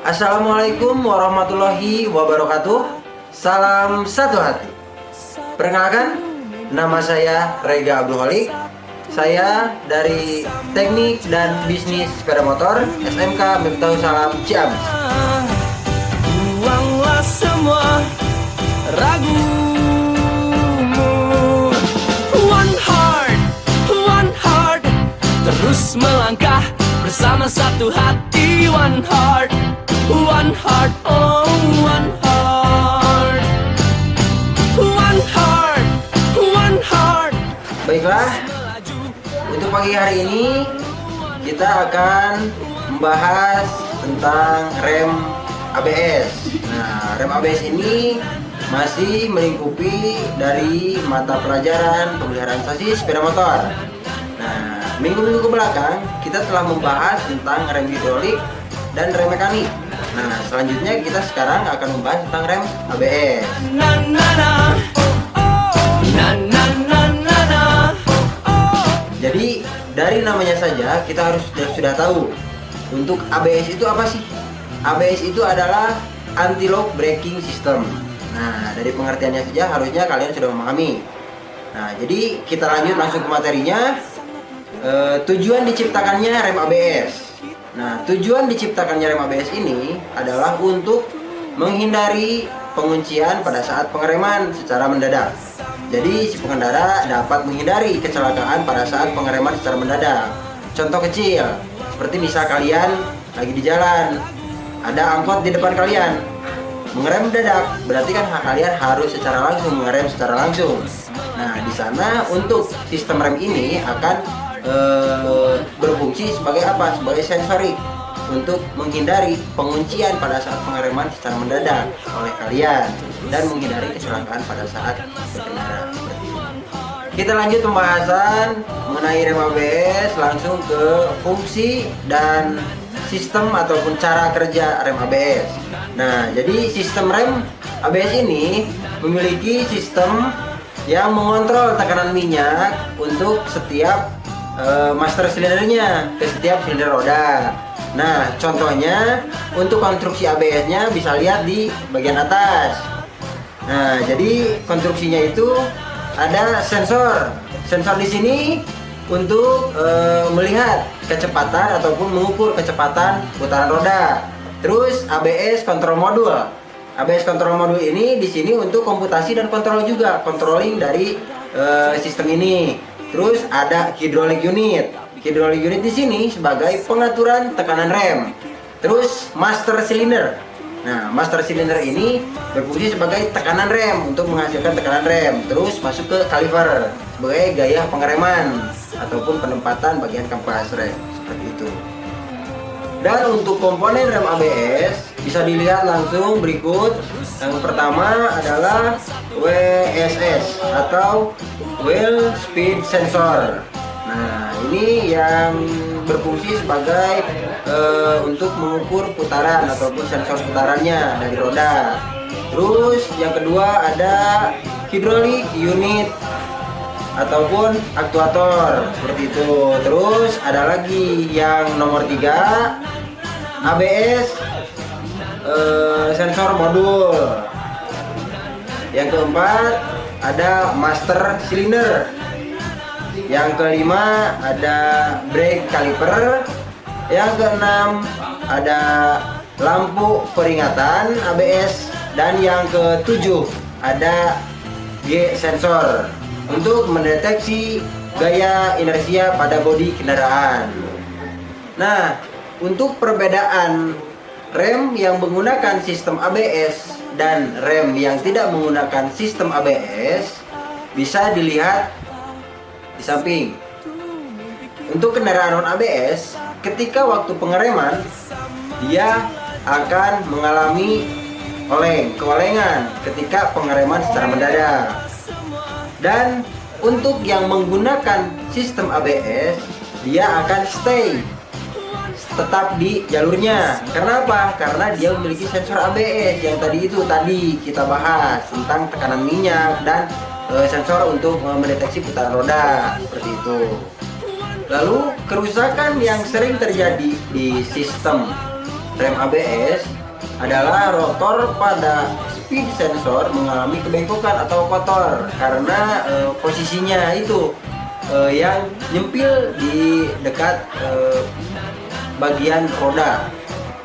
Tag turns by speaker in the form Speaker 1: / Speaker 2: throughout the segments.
Speaker 1: Assalamualaikum warahmatullahi wabarakatuh. Salam satu hati. Perkenalkan, nama saya Rega Abdul Holik. Saya dari Teknik dan Bisnis Sepeda Motor SMK Miftahul Salam Ciamis.
Speaker 2: Buanglah semua ragumu. One heart, terus melangkah bersama satu hati. One heart, oh one heart. One heart.
Speaker 1: Baiklah, untuk pagi hari ini kita akan membahas tentang rem ABS. Nah, rem ABS ini masih melingkupi dari mata pelajaran pemeliharaan sasis sepeda motor. Nah, minggu-minggu ke belakang kita telah membahas tentang rem hidrolik dan rem mekanik. Nah, selanjutnya kita sekarang akan membahas tentang rem ABS. Jadi dari namanya saja kita harus sudah tahu untuk ABS itu apa sih? ABS itu adalah anti-lock braking system. Nah, dari pengertiannya saja harusnya kalian sudah memahami. Nah, jadi kita lanjut langsung ke materinya. Tujuan diciptakannya rem ABS. Nah, tujuan diciptakannya rem ABS ini adalah untuk menghindari penguncian pada saat pengereman secara mendadak. Jadi si pengendara dapat menghindari kecelakaan pada saat pengereman secara mendadak. Contoh kecil, seperti misal kalian lagi di jalan, ada angkot di depan kalian, mengerem mendadak, berarti kan kalian harus secara langsung mengerem secara langsung. Nah, di sana untuk sistem rem ini akan berfungsi sebagai apa? Sebagai sensorik untuk menghindari penguncian pada saat pengereman secara mendadak oleh kalian dan menghindari kecelakaan pada saat berkendara. Kita lanjut pembahasan mengenai rem ABS, langsung ke fungsi dan sistem ataupun cara kerja rem ABS. Nah, jadi sistem rem ABS ini memiliki sistem yang mengontrol tekanan minyak untuk setiap master silindernya ke setiap silinder roda. Nah, contohnya untuk konstruksi ABS-nya bisa lihat di bagian atas. Nah, jadi konstruksinya itu ada sensor. Sensor di sini untuk melihat kecepatan ataupun mengukur kecepatan putaran roda. Terus ABS kontrol modul. ABS kontrol modul ini di sini untuk komputasi dan kontrol juga, controlling dari sistem ini. Terus ada hydraulic unit. Hydraulic unit di sini sebagai pengaturan tekanan rem. Terus master cylinder. Nah, master cylinder ini berfungsi sebagai tekanan rem untuk menghasilkan tekanan rem. Terus masuk ke caliper sebagai gaya pengereman ataupun penempatan bagian kampas rem, seperti itu. Dan untuk komponen rem ABS bisa dilihat langsung berikut. Yang pertama adalah WSS atau Wheel Speed Sensor. Nah, ini yang berfungsi sebagai untuk mengukur putaran ataupun sensor putarannya dari roda. Terus yang kedua ada Hydraulic Unit ataupun aktuator, seperti itu. Terus ada lagi yang nomor 3, ABS sensor modul. Yang keempat ada master cylinder. Yang kelima ada brake caliper. Yang keenam ada lampu peringatan ABS. Dan yang ketujuh ada G sensor untuk mendeteksi gaya inersia pada bodi kendaraan. Nah, untuk perbedaan rem yang menggunakan sistem ABS dan rem yang tidak menggunakan sistem ABS bisa dilihat di samping. Untuk kendaraan non ABS, ketika waktu pengereman dia akan mengalami keolengan ketika pengereman secara mendadak. Dan untuk yang menggunakan sistem ABS, dia akan tetap di jalurnya. Karena apa? Karena dia memiliki sensor ABS yang tadi kita bahas tentang tekanan minyak dan sensor untuk mendeteksi putaran roda, seperti itu. Lalu kerusakan yang sering terjadi di sistem rem ABS adalah rotor pada speed sensor mengalami kebengkokan atau kotor karena posisinya itu yang nyempil di dekat bagian roda.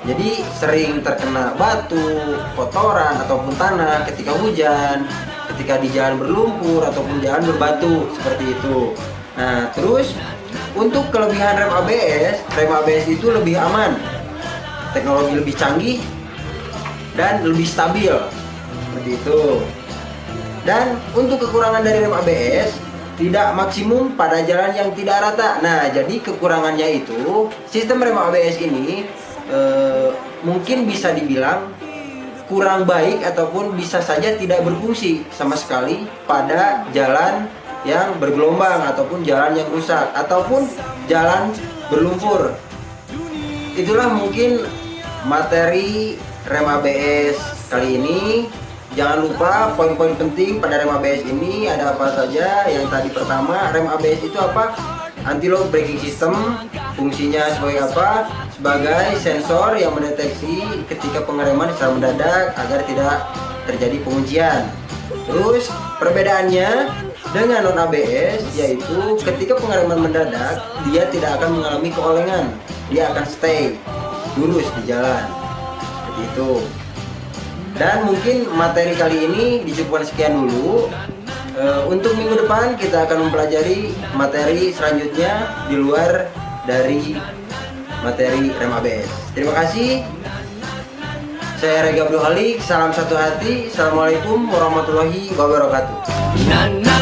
Speaker 1: Jadi sering terkena batu, kotoran ataupun tanah ketika hujan, ketika di jalan berlumpur ataupun jalan berbatu seperti itu. Nah, terus untuk kelebihan rem ABS itu lebih aman, teknologi lebih canggih dan lebih stabil seperti itu. Dan untuk kekurangan dari rem ABS, tidak maksimum pada jalan yang tidak rata. Nah, jadi kekurangannya itu sistem rem ABS ini mungkin bisa dibilang kurang baik ataupun bisa saja tidak berfungsi sama sekali pada jalan yang bergelombang ataupun jalan yang rusak ataupun jalan berlumpur. Itulah mungkin materi rem ABS kali ini. Jangan lupa poin-poin penting pada rem ABS ini ada apa saja. Yang tadi pertama, rem ABS itu apa? Anti-lock braking system. Fungsinya sebagai apa? Sebagai sensor yang mendeteksi ketika pengereman secara mendadak agar tidak terjadi penguncian. Terus perbedaannya dengan non ABS yaitu ketika pengereman mendadak dia tidak akan mengalami keolengan, dia akan stay lurus di jalan seperti itu. Dan mungkin materi kali ini dicukupkan sekian dulu. Untuk minggu depan kita akan mempelajari materi selanjutnya di luar dari materi rem ABS. Terima kasih. Saya Rega Abdul Halik. Salam satu hati. Assalamualaikum warahmatullahi wabarakatuh.
Speaker 2: Na na